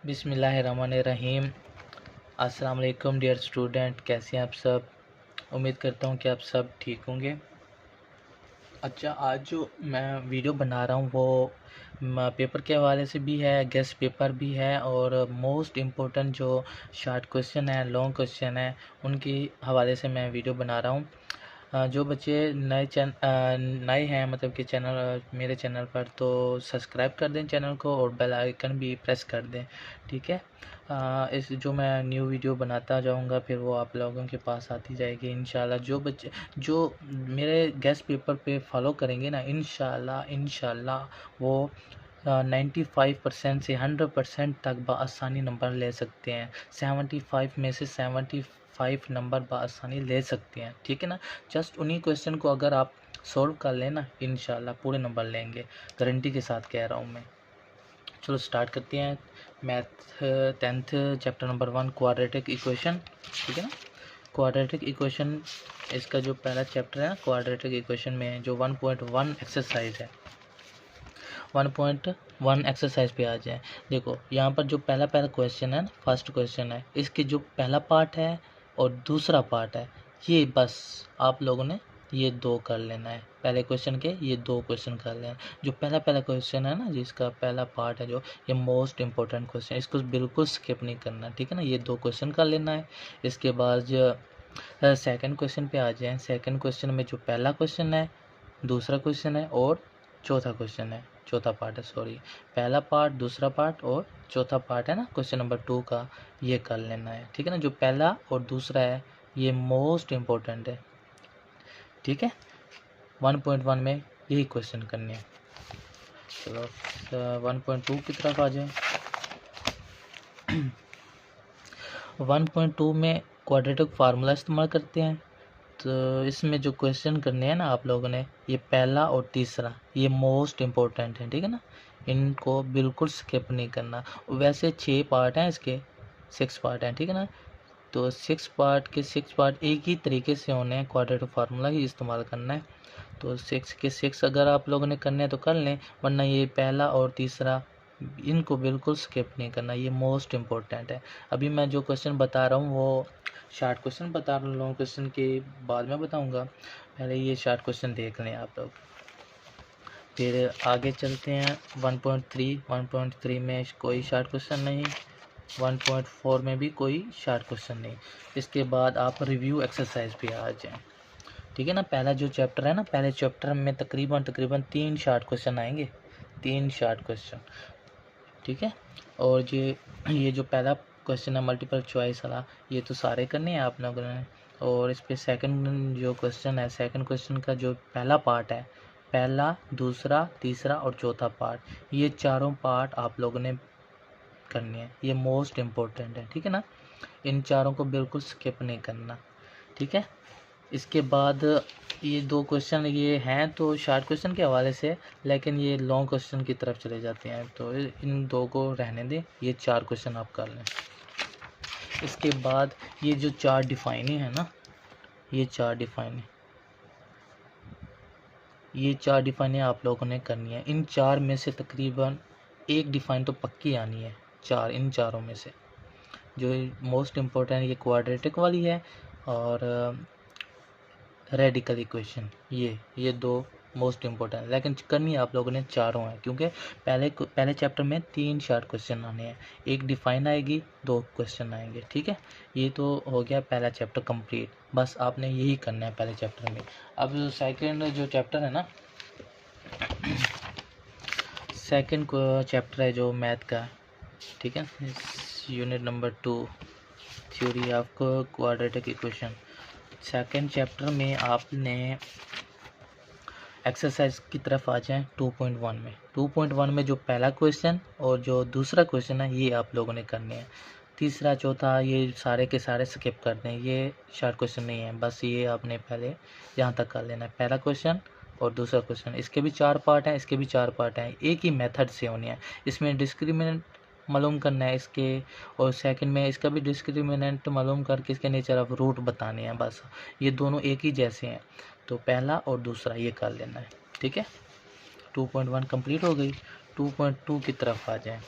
बिस्मिल्लाहिर्रहमानिर्रहीम। अस्सलाम वालेकुम डियर स्टूडेंट, कैसे हैं आप सब। उम्मीद करता हूँ कि आप सब ठीक होंगे। अच्छा, आज जो मैं वीडियो बना रहा हूँ वो पेपर के हवाले से भी है, गेस्ट पेपर भी है और मोस्ट इम्पोर्टेंट जो शॉर्ट क्वेश्चन है, लॉन्ग क्वेश्चन है, उनके हवाले से मैं वीडियो बना रहा हूँ। जो बच्चे नए हैं मतलब कि मेरे चैनल पर, तो सब्सक्राइब कर दें चैनल को और बेल आइकन भी प्रेस कर दें, ठीक है। इस जो मैं न्यू वीडियो बनाता जाऊंगा फिर वो आप लोगों के पास आती जाएगी इंशाल्लाह। जो बच्चे जो मेरे गेस्ट पेपर पे फॉलो करेंगे ना, इंशाल्लाह वो 95% से 100% तक बआसानी नंबर ले सकते हैं। 75 में से 75 नंबर बआसानी ले सकते हैं, ठीक है ना। जस्ट उन्हीं क्वेश्चन को अगर आप सॉल्व कर लेना, इंशाल्लाह पूरे नंबर लेंगे, गारंटी के साथ कह रहा हूँ मैं। चलो स्टार्ट करते हैं। Math 10th chapter number 1 quadratic equation, ठीक है ना। क्वाड्रेटिक इक्वेशन इसका जो पहला चैप्टर है ना, क्वाड्रेटिक इक्वेशन में जो 1.1 एक्सरसाइज है, 1.1 एक्सरसाइज पे आ जाए। देखो यहाँ पर जो पहला क्वेश्चन है ना, फर्स्ट क्वेश्चन है, इसके जो पहला पार्ट है और दूसरा पार्ट है, ये बस आप लोगों ने ये दो कर लेना है। पहले क्वेश्चन के ये दो क्वेश्चन कर लेना। जो पहला क्वेश्चन है ना, जिसका पहला पार्ट है जो, ये मोस्ट इम्पोर्टेंट क्वेश्चन, इसको बिल्कुल स्किप नहीं करना, ठीक है ना। ये दो क्वेश्चन कर लेना है। इसके बाद जो सेकंड क्वेश्चन पे आ जाए। सेकंड क्वेश्चन में जो पहला क्वेश्चन है, दूसरा क्वेश्चन है और चौथा क्वेश्चन है, चौथा पार्ट है, सॉरी। पहला पार्ट, दूसरा पार्ट और चौथा पार्ट है ना क्वेश्चन नंबर 2 का, ये कर लेना है, ठीक है ना। जो पहला और दूसरा है ये मोस्ट इम्पोर्टेंट है, ठीक है। 1.1 में यही क्वेश्चन करने हैं। चलो 1.2 की तरफ आ जाए। 1.2 में क्वाड्रेटिक फार्मूला इस्तेमाल करते हैं। तो इसमें जो क्वेश्चन करने हैं ना आप लोगों ने, ये पहला और तीसरा ये मोस्ट इम्पोर्टेंट है, ठीक है ना। इनको बिल्कुल स्किप नहीं करना। वैसे 6 पार्ट हैं इसके, 6 पार्ट हैं, ठीक है ना। तो 6 पार्ट के 6 पार्ट एक ही तरीके से होने हैं, क्वाड्रेटिक फार्मूला ही इस्तेमाल करना है। तो 6 के 6 अगर आप लोगों ने करने हैं तो कर लें, वरना ये पहला और तीसरा इनको बिल्कुल स्किप नहीं करना, ये मोस्ट इम्पोर्टेंट है। अभी मैं जो क्वेश्चन बता रहा हूँ वो शॉर्ट क्वेश्चन बता रहा हूँ, लॉन्ग क्वेश्चन के बाद में बताऊँगा। पहले ये शॉर्ट क्वेश्चन देख लें आप लोग, फिर आगे चलते हैं। 1.3 में कोई शॉर्ट क्वेश्चन नहीं, 1.4 में भी कोई शॉर्ट क्वेश्चन नहीं। इसके बाद आप रिव्यू एक्सरसाइज पे आ जाएं, ठीक है ना। पहला जो चैप्टर है ना, पहले चैप्टर में तकरीबन 3 शॉर्ट क्वेश्चन आएंगे, 3 शॉर्ट क्वेश्चन, ठीक है। और ये जो पहला क्वेश्चन है मल्टीपल चॉइस वाला, ये तो सारे करने हैं आप लोगों ने। और इस पे सेकंड जो क्वेश्चन है, सेकंड क्वेश्चन का जो पहला पार्ट है, पहला, दूसरा, तीसरा और चौथा पार्ट, ये चारों पार्ट आप लोगों ने करने हैं, ये मोस्ट इम्पोर्टेंट है, ठीक है ना। इन चारों को बिल्कुल स्किप नहीं करना, ठीक है। इसके बाद ये दो क्वेश्चन ये हैं तो शॉर्ट क्वेश्चन के हवाले से, लेकिन ये लॉन्ग क्वेश्चन की तरफ चले जाते हैं, तो इन दो को रहने दें, ये 4 क्वेश्चन आप कर लें। इसके बाद ये जो 4 डिफाइनिंग है ना, ये 4 डिफाइनिंग आप लोगों ने करनी है। इन 4 में से तकरीबन एक डिफाइन तो पक्की आनी है, इन चारों में से। जो मोस्ट इम्पोर्टेंट ये क्वाड्रेटिक वाली है और रेडिकल इक्वेशन, ये दो मोस्ट इम्पोर्टेंट है, लेकिन करनी आप लोगों ने चारों है, क्योंकि पहले चैप्टर में 3 शॉर्ट क्वेश्चन आने हैं, एक डिफाइन आएगी, 2 क्वेश्चन आएंगे, ठीक है। ये तो हो गया पहला चैप्टर कंप्लीट, बस आपने यही करना है पहले चैप्टर में। अब सेकंड जो चैप्टर है ना, सेकंड चैप्टर है जो मैथ का, ठीक है। Unit number 2 theory of quadratic equation. Second chapter में आपने एक्सरसाइज की तरफ आ जाएं। 2.1 में 2.1 में जो पहला क्वेश्चन और जो दूसरा क्वेश्चन है ये आप लोगों ने करने हैं। तीसरा, चौथा ये सारे के सारे स्किप कर दें, ये शॉर्ट क्वेश्चन नहीं है, बस ये आपने पहले यहाँ तक कर लेना है, पहला क्वेश्चन और दूसरा क्वेश्चन। इसके भी 4 पार्ट हैं, इसके भी 4 पार्ट हैं, एक ही मेथड से होने हैं। इसमें डिस्क्रिमिनेंट मालूम करना है इसके, और सेकंड में इसका भी डिस्क्रिमिनेंट मालूम करके इसके नेचर ऑफ रूट बताने हैं, बस ये दोनों एक ही जैसे हैं। तो पहला और दूसरा ये कर लेना है, ठीक है। 2.1 कंप्लीट हो गई। 2.2 की तरफ आ जाएं।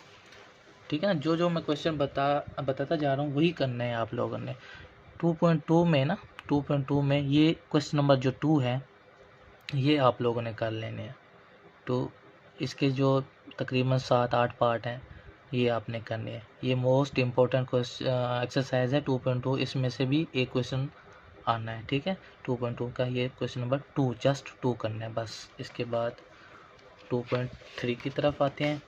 ठीक है ना। जो मैं क्वेश्चन बताता जा रहा हूँ वही करना है आप लोगों ने। 2.2 में ना 2.2 में ये क्वेश्चन नंबर जो 2 है ये आप लोगों ने कर लेने हैं। तो इसके जो तकरीबन 7-8 पार्ट हैं ये आपने करने हैं। ये मोस्ट इम्पोर्टेंट क्वेश्चन एक्सरसाइज है 2.2, इसमें से भी एक क्वेश्चन आना है। ठीक है, 2.2 का ये क्वेश्चन नंबर 2, जस्ट 2 करना है बस। इसके बाद 2.3 की तरफ आते हैं।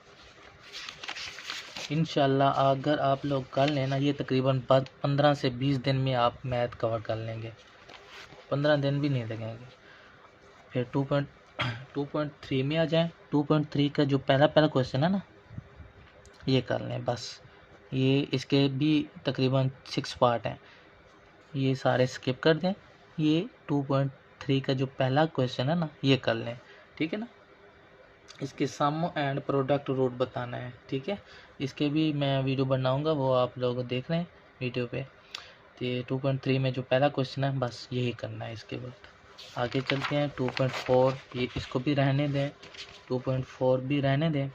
इंशाल्लाह अगर आप लोग कर लेना ये तकरीबन 15 से 20 दिन में आप मैथ कवर कर लेंगे, 15 दिन भी नहीं लगेंगे। फिर 2.3 में आ जाएं। 2.3 का जो पहला क्वेश्चन है ना ये कर लें बस। ये इसके भी तकरीबन 6 पार्ट हैं, ये सारे स्किप कर दें। ये 2.3 का जो पहला क्वेश्चन है ना ये कर लें। ठीक है ना, इसके सम एंड प्रोडक्ट रूट बताना है। ठीक है, इसके भी मैं वीडियो बनाऊंगा, वो आप लोग देख रहे हैं वीडियो पे। तो ये 2.3 में जो पहला क्वेश्चन है बस यही करना है। इसके बाद आगे चलते हैं 2.4, ये इसको भी रहने दें, 2.4 भी रहने दें,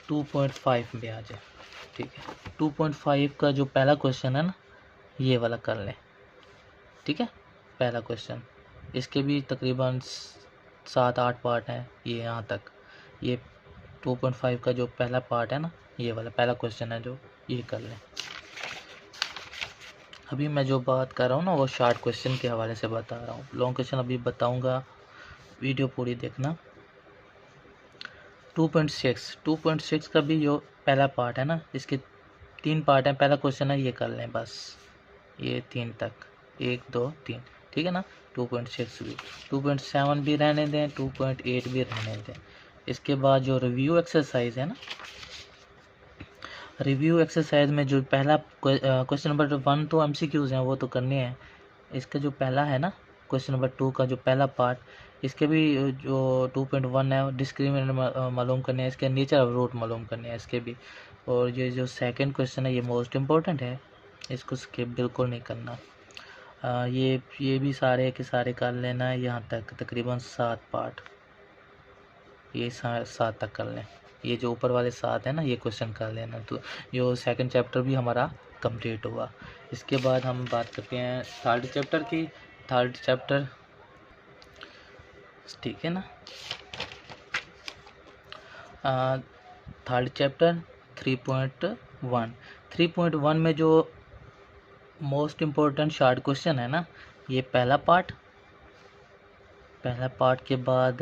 2.5 में आ जाए। ठीक है, 2.5 का जो पहला क्वेश्चन है ना ये वाला कर लें। ठीक है, पहला क्वेश्चन, इसके भी तकरीबन 7-8 पार्ट हैं ये यहाँ तक। ये 2.5 का जो पहला पार्ट है ना ये वाला पहला क्वेश्चन है जो ये कर लें। अभी मैं जो बात कर रहा हूँ ना वो शॉर्ट क्वेश्चन के हवाले से बता रहा हूँ, लॉन्ग क्वेश्चन अभी बताऊँगा, वीडियो पूरी देखना। 2.6 का भी जो पहला पार्ट है ना इसके 3 पार्ट हैं। पहला क्वेश्चन है ये कर लें बस, ये 3 तक, 1 2 3। ठीक है ना, 2.6 भी, 2.7 भी रहने दें, 2.8 भी रहने दें। इसके बाद जो रिव्यू एक्सरसाइज है ना, रिव्यू एक्सरसाइज में जो पहला क्वेश्चन नंबर 1 तो MCQs हैं वो तो करने हैं। इसका जो पहला है ना क्वेश्चन नंबर 2 का जो पहला पार्ट, इसके भी जो 2.1 है डिस्क्रिमिनेंट मालूम करने हैं, इसके नेचर ऑफ रूट मालूम करने हैं इसके भी। और ये जो सेकंड क्वेश्चन है ये मोस्ट इम्पोर्टेंट है, इसको स्किप बिल्कुल नहीं करना। ये भी सारे के सारे कर लेना है यहाँ तक, तकरीबन 7 पार्ट, ये 7 तक कर लें। ये जो ऊपर वाले 7 है ना ये क्वेश्चन कर लेना, तो जो सेकंड चैप्टर भी हमारा कंप्लीट हुआ। इसके बाद हम बात करते हैं थर्ड चैप्टर की। थर्ड चैप्टर, ठीक है ना, थर्ड चैप्टर 3.1 में जो मोस्ट इम्पोर्टेंट शॉर्ट क्वेश्चन है ना ये पहला पार्ट के बाद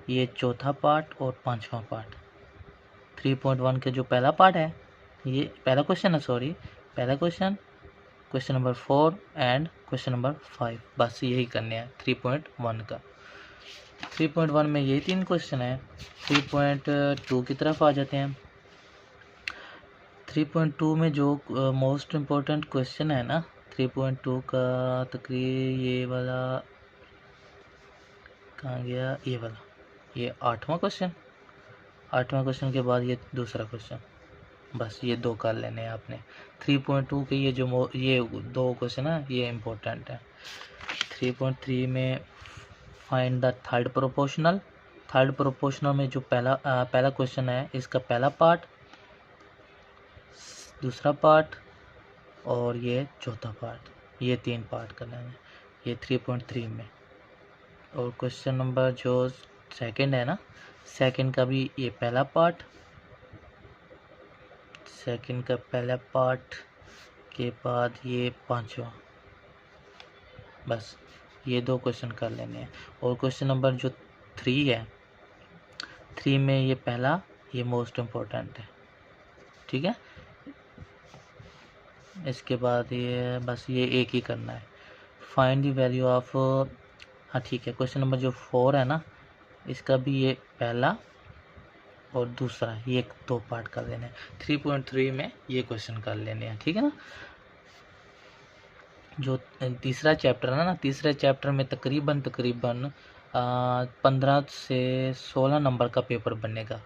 ये चौथा पार्ट और 5वां पार्ट। 3.1 के जो पहला पार्ट है ये पहला क्वेश्चन है, सॉरी पहला question number 4 and question number 5, बस यही करने हैं 3.1 का। 3.1 में यही 3 क्वेश्चन है। 3.2 की तरफ आ जाते हैं। 3.2 में जो मोस्ट इम्पोर्टेंट क्वेश्चन है ना 3.2 का, तकरीबन ये वाला कहाँ गया, ये वाला, ये 8वां क्वेश्चन के बाद ये दूसरा क्वेश्चन, बस ये 2 कर लेने हैं आपने। 3.2 के ये जो ये 2 क्वेश्चन है ये इम्पोर्टेंट है। 3.3 में फाइंड द थर्ड प्रोपोर्शनल में जो पहला क्वेश्चन है इसका पहला पार्ट, दूसरा पार्ट और ये चौथा पार्ट, ये 3 पार्ट करने हैं ये 3.3 में। और क्वेश्चन नंबर जो सेकंड है ना, सेकंड का भी ये पहला पार्ट, सेकंड का पहला पार्ट के बाद ये 5वां, बस ये 2 क्वेश्चन कर लेने हैं। और क्वेश्चन नंबर जो 3 है, 3 में ये पहला, ये मोस्ट इम्पोर्टेंट है। ठीक है, इसके बाद ये बस ये एक ही करना है, फाइंड द वैल्यू ऑफ, हाँ ठीक है। क्वेश्चन नंबर जो 4 है ना इसका भी ये पहला और दूसरा, ये 2 पार्ट कर लेने हैं। 3.3 में ये क्वेश्चन कर लेने हैं। ठीक है ना, जो तीसरा चैप्टर है ना, तीसरे चैप्टर में तकरीबन 15 से 16 नंबर का पेपर बनेगा,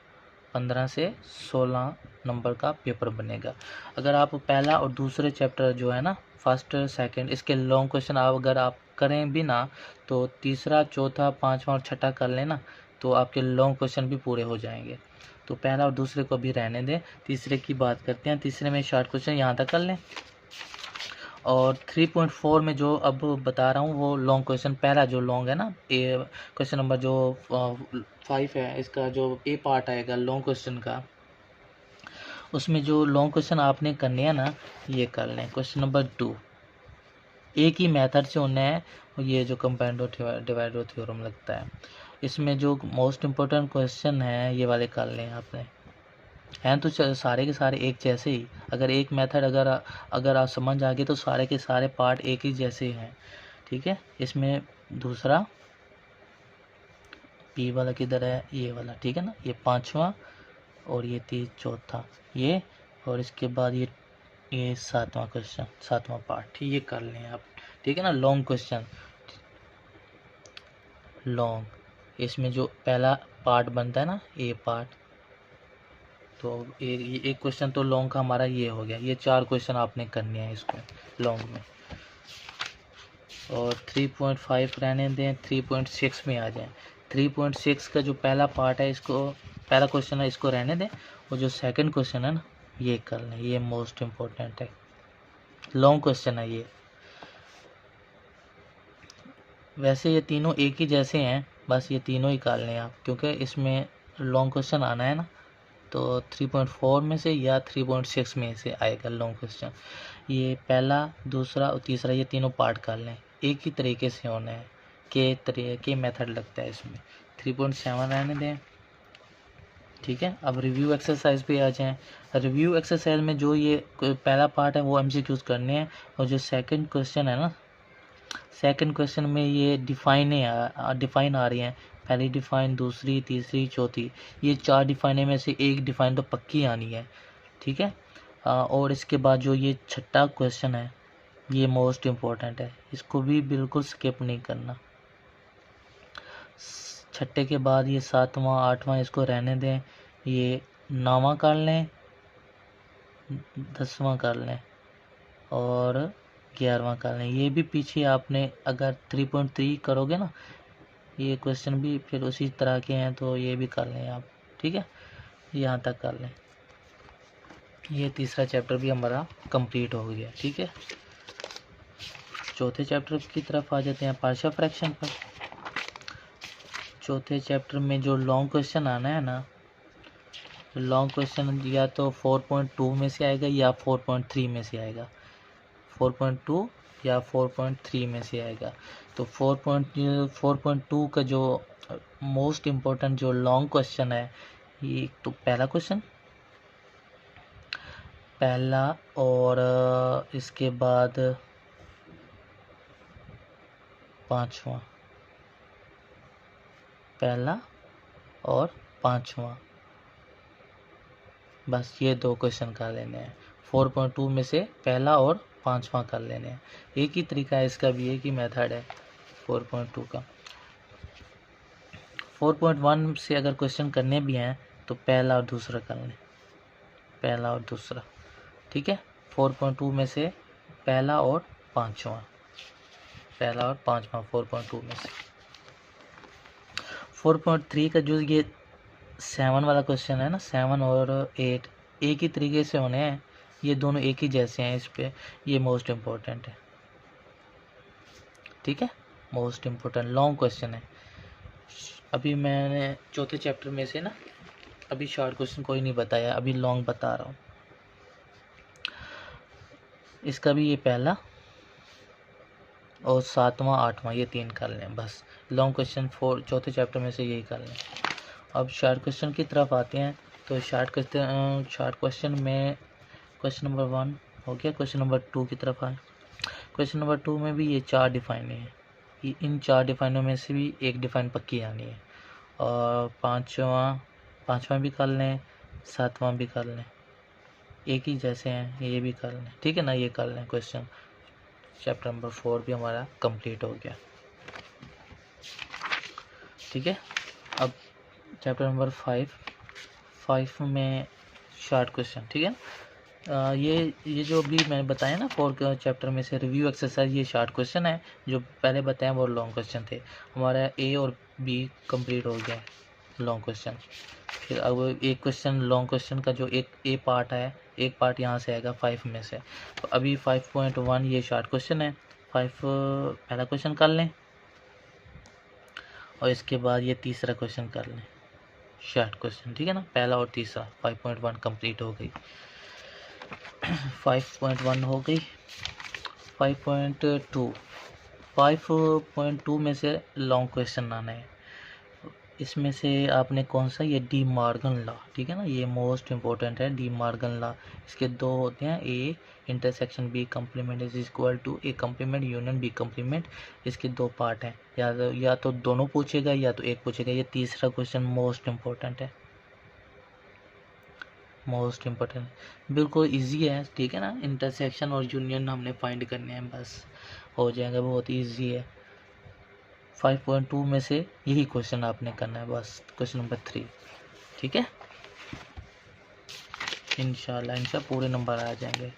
15 से 16 नंबर का पेपर बनेगा। अगर आप पहला और दूसरे चैप्टर जो है ना फर्स्ट सेकंड इसके लॉन्ग क्वेश्चन अगर आप करें भी ना तो तीसरा, चौथा, 5वां और 6ठा कर लेना, तो आपके लॉन्ग क्वेश्चन भी पूरे हो जाएंगे। तो पहला और दूसरे को अभी रहने दें, तीसरे की बात करते हैं। तीसरे में शॉर्ट क्वेश्चन यहाँ तक कर लें। और 3.4 में जो अब बता रहा हूँ वो लॉन्ग क्वेश्चन, पहला जो लॉन्ग है ना, ए क्वेश्चन नंबर जो 5 है, इसका जो ए पार्ट आएगा लॉन्ग क्वेश्चन का, उसमें जो लॉन्ग क्वेश्चन आपने करने हैं ना, ये कर लें। क्वेश्चन नंबर 2 एक ही मेथड से होना है, ये जो कंपाउंड डिवाइडर थ्योरम लगता है। इसमें जो मोस्ट इम्पोर्टेंट क्वेश्चन है ये वाले कर लें आपने, हैं तो सारे के सारे एक जैसे ही। अगर एक मेथड अगर आप समझ आ गए तो सारे के सारे पार्ट एक ही जैसे हैं, ठीक है। इसमें दूसरा पी वाला किधर है, ये वाला, ठीक है ना, ये पांचवा और ये चौथा ये, और इसके बाद ये सातवां क्वेश्चन, सातवां पार्ट, ये कर लें आप, ठीक है ना। लॉन्ग क्वेश्चन, लॉन्ग, इसमें जो पहला पार्ट बनता है ना, ए पार्ट, तो एक क्वेश्चन तो लॉन्ग का हमारा ये हो गया। ये 4 क्वेश्चन आपने करने हैं इसको लॉन्ग में। और 3.5 रहने दें, 3.6 में आ जाएं। 3.6 का जो पहला पार्ट है, इसको पहला क्वेश्चन है, इसको रहने दें। और जो सेकंड क्वेश्चन है ना, ये कर लें, ये मोस्ट इम्पोर्टेंट है, लॉन्ग क्वेश्चन है ये। वैसे ये तीनों एक ही जैसे हैं, बस ये तीनों ही कर लें आप, क्योंकि इसमें लॉन्ग क्वेश्चन आना है ना, तो 3.4 में से या 3.6 में से आएगा लॉन्ग क्वेश्चन। ये पहला, दूसरा और तीसरा, ये तीनों पार्ट कर लें, एक ही तरीके से होना है, के मेथड लगता है इसमें। 3.7 रहने दें, ठीक है। अब रिव्यू एक्सरसाइज पे आ जाएं। रिव्यू एक्सरसाइज में जो ये पहला पार्ट है वो एमसीक्यूज करने हैं, और जो सेकंड क्वेश्चन है ना, सेकंड क्वेश्चन में ये डिफाइन आ रही हैं, पहली डिफाइन, दूसरी, तीसरी, चौथी, ये 4 डिफाइने में से एक डिफाइन तो पक्की आनी है, ठीक है। और इसके बाद जो ये छठा क्वेश्चन है, ये मोस्ट इम्पोर्टेंट है, इसको भी बिल्कुल स्किप नहीं करना। छठे के बाद ये सातवां, आठवां, इसको रहने दें। ये 9वां कर लें, 10वां कर लें और 11वां कर लें। ये भी पीछे आपने अगर 3.3 करोगे ना, ये क्वेश्चन भी फिर उसी तरह के हैं, तो ये भी कर लें आप, ठीक है। यहाँ तक कर लें। ये तीसरा चैप्टर भी हमारा कंप्लीट हो गया, ठीक है। चौथे चैप्टर की तरफ आ जाते हैं, पार्शियल फ्रैक्शन पर। चौथे चैप्टर में जो लॉन्ग क्वेश्चन आना है ना, लॉन्ग क्वेश्चन या तो 4.2 में से आएगा या 4.3 में से आएगा, 4.2 या 4.3 में से आएगा। तो 4.2 का जो मोस्ट इम्पोर्टेंट जो लॉन्ग क्वेश्चन है, ये तो पहला क्वेश्चन, पहला, और इसके बाद पांचवा, पहला और पांचवा, बस ये 2 क्वेश्चन कर लेने हैं। 4.2 में से पहला और पांचवा कर लेने हैं। एक ही तरीका है इसका भी, एक ही मेथड है 4.2 का। 4.1 से अगर क्वेश्चन करने भी हैं तो पहला और दूसरा कर लें, पहला और दूसरा, ठीक है। 4.2 में से पहला और पांचवा, पहला और पांचवा 4.2 में से। 4.3 का जो ये 7 वाला क्वेश्चन है ना, 7 और 8 एक ही तरीके से होने हैं, ये दोनों एक ही जैसे हैं इस पे, ये मोस्ट इम्पोर्टेंट है, ठीक है। मोस्ट इम्पोर्टेंट लॉन्ग क्वेश्चन है। अभी मैंने चौथे चैप्टर में से ना अभी शॉर्ट क्वेश्चन कोई नहीं बताया, अभी लॉन्ग बता रहा हूँ। इसका भी ये पहला और सातवां, आठवां, ये 3 कर लें बस। लॉन्ग क्वेश्चन चौथे चैप्टर में से यही कर लें। अब शॉर्ट क्वेश्चन की तरफ आते हैं। तो शॉर्ट क्वेश्चन में क्वेश्चन नंबर 1 हो गया। क्वेश्चन नंबर 2 की तरफ आए। क्वेश्चन नंबर 2 में भी ये 4 डिफाइन है, इन 4 डिफाइनों में से भी एक डिफाइन पक्की आनी है। और पाँचवा भी कर लें, सातवां भी कर लें, एक ही जैसे हैं, ये भी कर लें, ठीक है ना। ये कर लें क्वेश्चन। चैप्टर नंबर 4 भी हमारा कंप्लीट हो गया, ठीक है। अब चैप्टर नंबर 5 में शॉर्ट क्वेश्चन, ठीक है। ये जो भी मैंने बताया ना 4 चैप्टर में से रिव्यू एक्सरसाइज, ये शॉर्ट क्वेश्चन है। जो पहले बताया वो लॉन्ग क्वेश्चन थे। हमारा ए और बी कंप्लीट हो गया, लॉन्ग क्वेश्चन। फिर अब एक क्वेश्चन लॉन्ग क्वेश्चन का जो एक ए पार्ट है, एक पार्ट यहाँ से आएगा 5 में से। तो अभी 5.1 ये शॉर्ट क्वेश्चन है, 5 पहला क्वेश्चन कर लें और इसके बाद ये तीसरा क्वेश्चन कर लें, शॉर्ट क्वेश्चन, ठीक है ना। पहला और तीसरा 5.1 कंप्लीट हो गई। 5.1 हो गई। 5.2 5.2 में से लॉन्ग क्वेश्चन आना है। इसमें से आपने कौन सा, ये डी मॉर्गन लॉ, ठीक है ना, ये मोस्ट इम्पोर्टेंट है डी मॉर्गन लॉ। इसके दो होते हैं, A intersection B complement is equal to A complement union B complement. इसके दो पार्ट हैं, या तो दोनों पूछेगा या तो एक पूछेगा। ये तीसरा क्वेश्चन मोस्ट इम्पोर्टेंट है, मोस्ट इम्पोर्टेंट, बिल्कुल इजी है, ठीक है ना। इंटरसेक्शन और यूनियन हमने फाइंड करने हैं, बस हो जाएगा, बहुत इजी है। 5.2 में से यही क्वेश्चन आपने करना है, बस क्वेश्चन नंबर 3, ठीक है। इंशाल्लाह पूरे नंबर आ जाएंगे।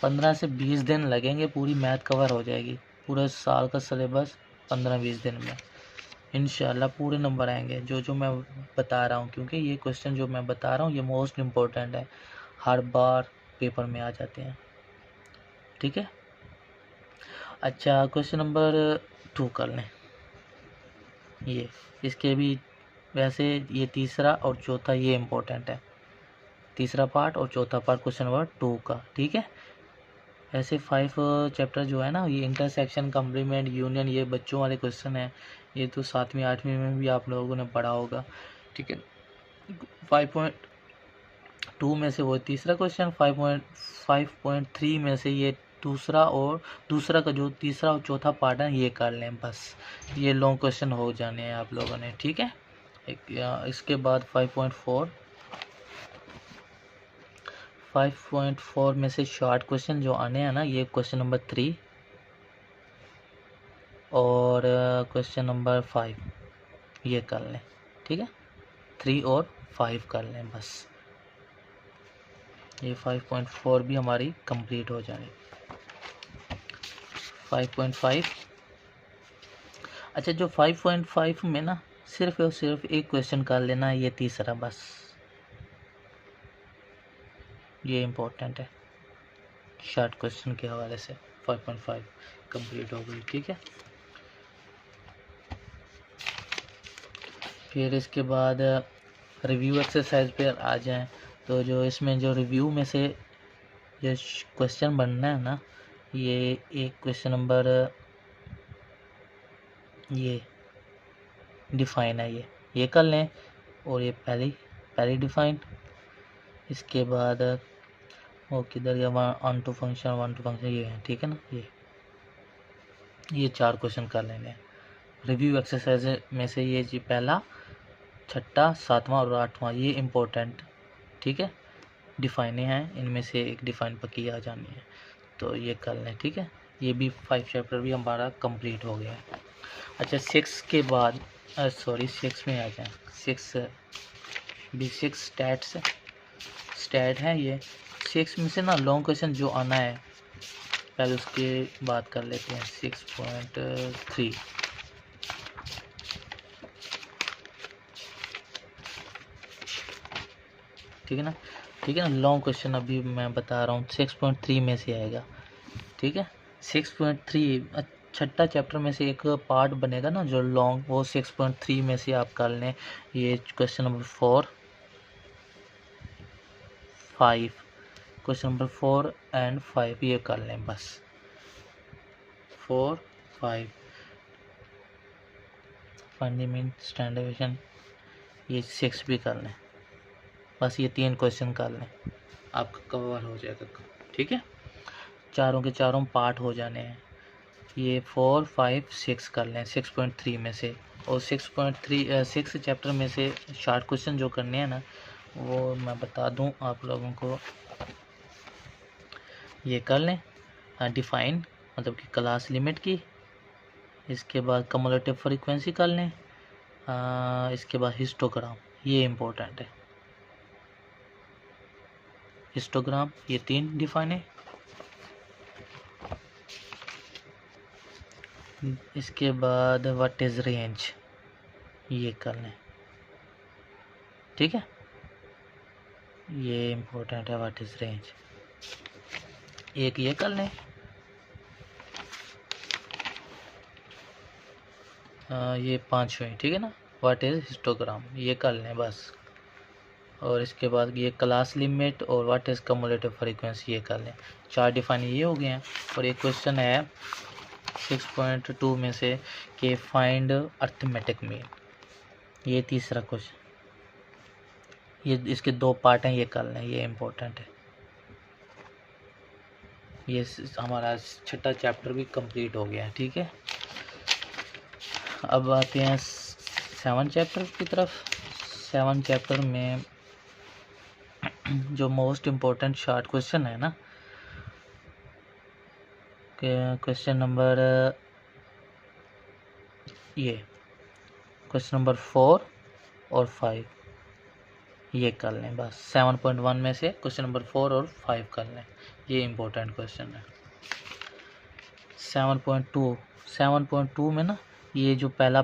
15 से 20 दिन लगेंगे, पूरी मैथ कवर हो जाएगी, पूरे साल का सिलेबस 15-20 दिन में इंशाल्लाह पूरे नंबर आएंगे, जो मैं बता रहा हूँ। क्योंकि ये क्वेश्चन जो मैं बता रहा हूँ ये मोस्ट इम्पोर्टेंट है, हर बार पेपर में आ जाते हैं, ठीक है। अच्छा, क्वेश्चन नंबर 2 कर लें। ये इसके भी वैसे ये तीसरा और चौथा ये इम्पोर्टेंट है, तीसरा पार्ट और चौथा पार्ट क्वेश्चन नंबर 2 का, ठीक है। ऐसे 5 चैप्टर जो है ना, ये इंटरसेक्शन कॉम्प्लीमेंट यूनियन ये बच्चों वाले क्वेश्चन है, ये तो 7वीं 8वीं में भी आप लोगों ने पढ़ा होगा, ठीक है। 5.2 में से वो तीसरा क्वेश्चन, 5.3 में से ये दूसरा का जो तीसरा और चौथा पार्ट है ये कर लें, बस ये लॉन्ग क्वेश्चन हो जाने हैं आप लोगों ने, ठीक है। इसके बाद 5.4 में से शॉर्ट क्वेश्चन जो आने हैं ना, ये क्वेश्चन नंबर 3 और क्वेश्चन नंबर 5 ये कर लें, ठीक है। 3 और 5 कर लें, बस ये 5.4 भी हमारी कंप्लीट हो जाएगी। 5.5, अच्छा जो 5.5 में ना सिर्फ और सिर्फ एक क्वेश्चन कर लेना है, ये तीसरा, बस ये इम्पोर्टेंट है, शॉर्ट क्वेश्चन के हवाले से 5.5 कंप्लीट हो गई, ठीक है। फिर इसके बाद रिव्यू एक्सरसाइज पे आ जाएं, तो जो इसमें जो रिव्यू में से जो क्वेश्चन बनना है ना, ये एक क्वेश्चन नंबर ये डिफाइन है, ये कर लें, और ये पहली डिफाइन। इसके बाद वो किधर गया, वन टू फंक्शन ये है, ठीक है ना। ये 4 क्वेश्चन कर लेंगे रिव्यू एक्सरसाइज में से। ये जी पहला, छठा, 7वां और 8वां ये इम्पोर्टेंट, ठीक है, डिफाइने हैं, इनमें से एक डिफाइन पक्की आ जानी है, तो ये कर लें, ठीक है। ये भी 5 चैप्टर भी हमारा कंप्लीट हो गया है। अच्छा 6 के बाद 6 में आ जाए, 6 स्टैट है ये। 6 में से ना लॉन्ग क्वेश्चन जो आना है, पहले उसके बात कर लेते हैं। 6.3 ठीक है ना, लॉन्ग क्वेश्चन अभी मैं बता रहा हूँ 6.3 में से आएगा, ठीक है। 6.3 छठा चैप्टर में से एक पार्ट बनेगा ना जो लॉन्ग, वो 6.3 में से आप कर लें। ये question number 4, 5, question number 4 and 5 ये कर लें, बस 4, 5 फंडामेंटल स्टैंडर्डाइजेशन ये 6 भी कर लें, बस ये 3 क्वेश्चन कर लें, आपका कवर हो जाएगा, ठीक है। चारों के चारों पार्ट हो जाने हैं। ये 4, 5, 6 कर लें 6.3 में से, और 6 चैप्टर में से शॉर्ट क्वेश्चन जो करने हैं ना, वो मैं बता दूं आप लोगों को, ये कर लें डिफाइन, मतलब कि क्लास लिमिट की। इसके बाद कम्युलेटिव फ्रीक्वेंसी कर लें। इसके बाद हिस्टोग्राम, ये इम्पोर्टेंट है, हिस्टोग्राम, ये 3 डिफाइन है। इसके बाद व्हाट इज रेंज, ये कर लें, ठीक है, ये इम्पोर्टेंट है, व्हाट इज रेंज। एक ये कर लें, ये 5 हुए, ठीक है ना, व्हाट इज हिस्टोग्राम, ये कर लें बस। और इसके बाद ये क्लास लिमिट और व्हाट इज कम्युलेटिव फ्रीक्वेंसी, ये कर लें। 4 डिफाइन ये हो गए हैं। और एक क्वेश्चन है 6.2 में से कि फाइंड अर्थमेटिक मीन, ये तीसरा क्वेश्चन, ये इसके 2 पार्ट हैं, ये कर लें, ये इम्पोर्टेंट है। ये हमारा 6ठा चैप्टर भी कंप्लीट हो गया है, ठीक है। अब आते हैं 7 चैप्टर की तरफ। 7 चैप्टर में जो मोस्ट इम्पोर्टेंट शॉर्ट क्वेश्चन है ना, क्वेश्चन नंबर ये क्वेश्चन नंबर 4 और 5 ये कर लें बस। 7.1 में से क्वेश्चन नंबर 4 और 5 कर लें, ये इम्पोर्टेंट क्वेश्चन है। 7.2 में ना, ये जो पहला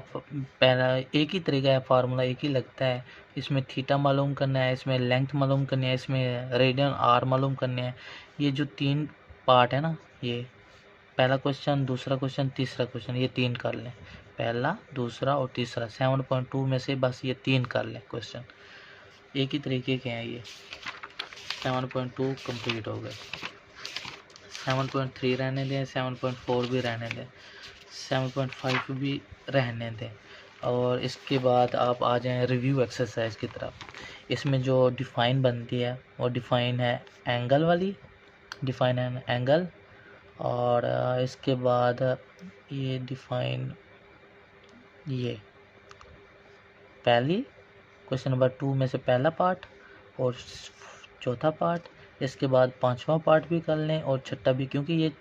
एक ही तरीका है, फार्मूला एक ही लगता है। इसमें थीटा मालूम करना है, इसमें लेंथ मालूम करनी है, इसमें रेडियन आर मालूम करने हैं। ये जो 3 पार्ट है ना, ये पहला क्वेश्चन, दूसरा क्वेश्चन, तीसरा क्वेश्चन, ये 3 कर लें, पहला, दूसरा और तीसरा। 7.2 में से बस ये 3 कर लें क्वेश्चन, एक ही तरीके के हैं ये। 7.2 कंप्लीट हो गए। 7.3 रहने दें, 7.4 भी रहने दें, 7.5 भी रहने दें। और इसके बाद आप आ जाएं रिव्यू एक्सरसाइज की तरफ। इसमें जो डिफ़ाइन बनती है वो डिफ़ाइन है एंगल वाली, डिफ़ाइन है एंगल। और इसके बाद ये डिफ़ाइन, ये पहली क्वेश्चन नंबर 2 में से पहला पार्ट और चौथा पार्ट। इसके बाद 5वां पार्ट भी कर लें और 6ठा भी, क्योंकि ये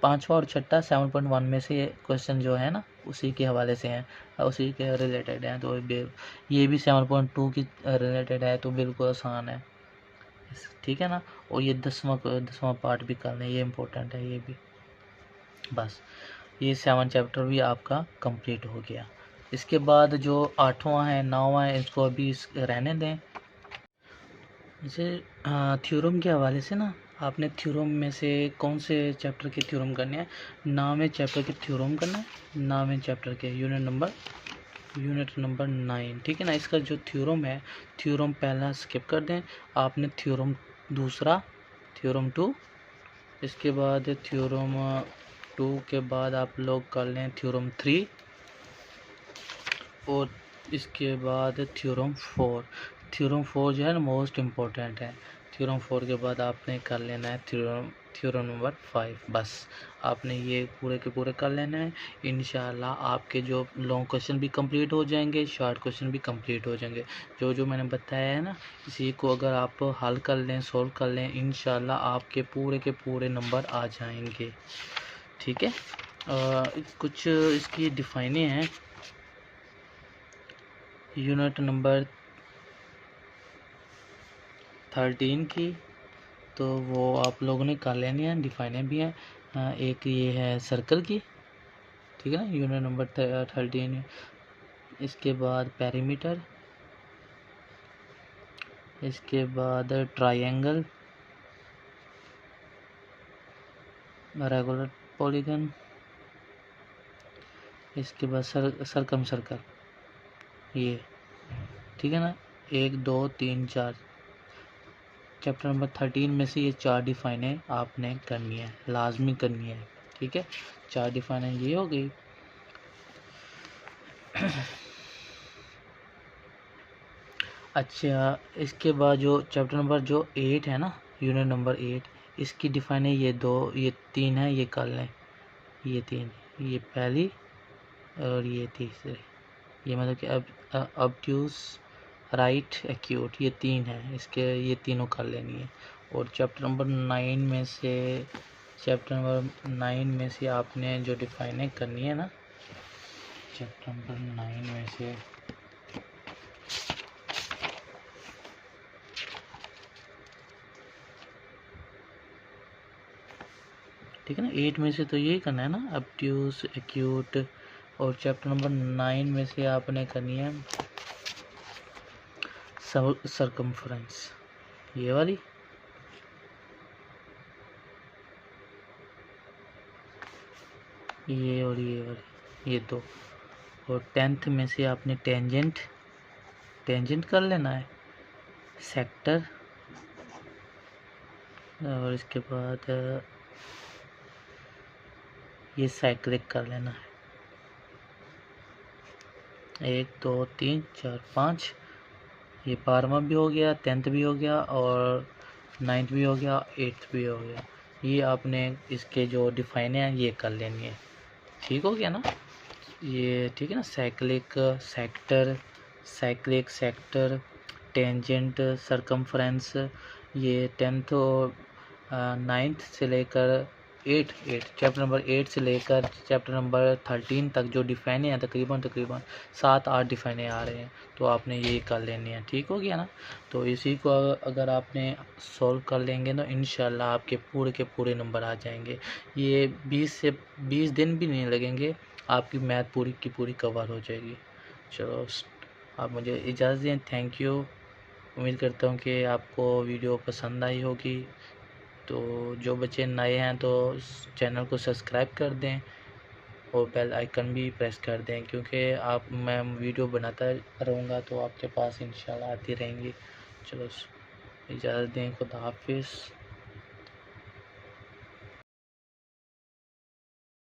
5वां और 6ठा 7.1 में से क्वेश्चन जो है ना, उसी के हवाले से हैं, उसी के रिलेटेड हैं। तो ये भी 7.2 की रिलेटेड है, तो बिल्कुल आसान है, ठीक है ना। और ये 10वां पार्ट भी कर लें, ये इम्पोर्टेंट है ये भी। बस ये 7 चैप्टर भी आपका कंप्लीट हो गया। इसके बाद जो 8वां है, 9वां है, इसको अभी रहने दें। जैसे थ्योरम के हवाले से ना, आपने थ्योरम में से कौन से चैप्टर के थ्योरम करने हैं? 9वें चैप्टर के थ्योरम करना है, 9वें चैप्टर के यूनिट नंबर 9, ठीक है ना। इसका जो थ्योरम है, थ्योरम पहला स्किप कर दें। आपने थ्योरम दूसरा, थ्योरम 2, इसके बाद थ्योरम 2 के बाद आप लोग कर लें थ्योरम 3, और इसके बाद थ्योरम 4। थ्योरम 4 जो है ना मोस्ट इम्पोर्टेंट है। थ्योरम 4 के बाद आपने कर लेना है थ्योरम नंबर 5। बस आपने ये पूरे के पूरे कर लेना है। इंशाल्लाह आपके जो लॉन्ग क्वेश्चन भी कंप्लीट हो जाएंगे, शॉर्ट क्वेश्चन भी कंप्लीट हो जाएंगे। जो जो मैंने बताया है ना, इसी को अगर आप हल कर लें, सॉल्व कर लें, इंशाल्लाह आपके पूरे के पूरे नंबर आ जाएंगे, ठीक है। कुछ इसकी डिफाइनें हैं यूनिट नंबर 13 की, तो वो आप लोगों ने कर लेनी है, डिफाइनें भी हैं। एक ये है सर्कल की, ठीक है ना, यूनिट नंबर 13। इसके बाद पेरीमीटर, इसके बाद ट्रायंगल, रेगुलर पॉलीगन, इसके बाद सरकम सर्कल, ये ठीक है ना। 1 2 3 4 चैप्टर नंबर 13 में से ये 4 डिफाइनें आपने करनी है, लाजमी करनी है, ठीक है। 4 डिफाइनें ये हो गई। अच्छा, इसके बाद जो चैप्टर नंबर जो 8 है ना, यूनिट नंबर 8, इसकी डिफाइन है ये 2, ये 3 है, ये कर लें, ये 3, ये पहली और ये तीसरी, ये मतलब कि अब ऑब्ट्यूस, राइट, एक्यूट, ये 3 है, इसके ये तीनों कर लेनी है। और चैप्टर नंबर 9 में से आपने जो डिफाइनें करनी है ना, चैप्टर नंबर 9 में से ठीक है ना, 8 में से तो यही करना है ना, ऑब्ट्यूस, एक्यूट। और चैप्टर नंबर 9 में से आपने करनी है सरकमफ्रेंस, ये वाली। ये और ये वाली, ये दो। और 10th में से आपने टेंजेंट कर लेना है, सेक्टर, और इसके बाद ये साइक्लिक कर लेना है। 1 2 3 4 5, ये 12वां भी हो गया, 10th भी हो गया, और 9th भी हो गया, 8th भी हो गया। ये आपने इसके जो डिफाइन है ये कर लेनी है। ठीक हो गया ना ये? ठीक है ना, साइक्लिक सेक्टर, टेंजेंट, सरकमफ्रेंस, ये 10th और 9th से लेकर 8 चैप्टर नंबर 8 से लेकर चैप्टर नंबर 13 तक जो डिफाइने हैं तकरीबन 7-8 डिफाइने आ रहे हैं, तो आपने ये कर लेनी है। ठीक हो गया ना? तो इसी को अगर आपने सॉल्व कर लेंगे तो इंशाल्लाह आपके पूरे के पूरे नंबर आ जाएंगे। ये 20 दिन भी नहीं लगेंगे, आपकी मैथ पूरी की पूरी कवर हो जाएगी। चलो, आप मुझे इजाज़त दें। Thank you. उम्मीद करता हूँ कि आपको वीडियो पसंद आई होगी। तो जो बच्चे नए हैं तो चैनल को सब्सक्राइब कर दें और बेल आइकन भी प्रेस कर दें, क्योंकि मैं वीडियो बनाता रहूँगा तो आपके पास इंशाल्लाह आती रहेंगी। चलो, इजाज़त दें। खुदा हाफिज़।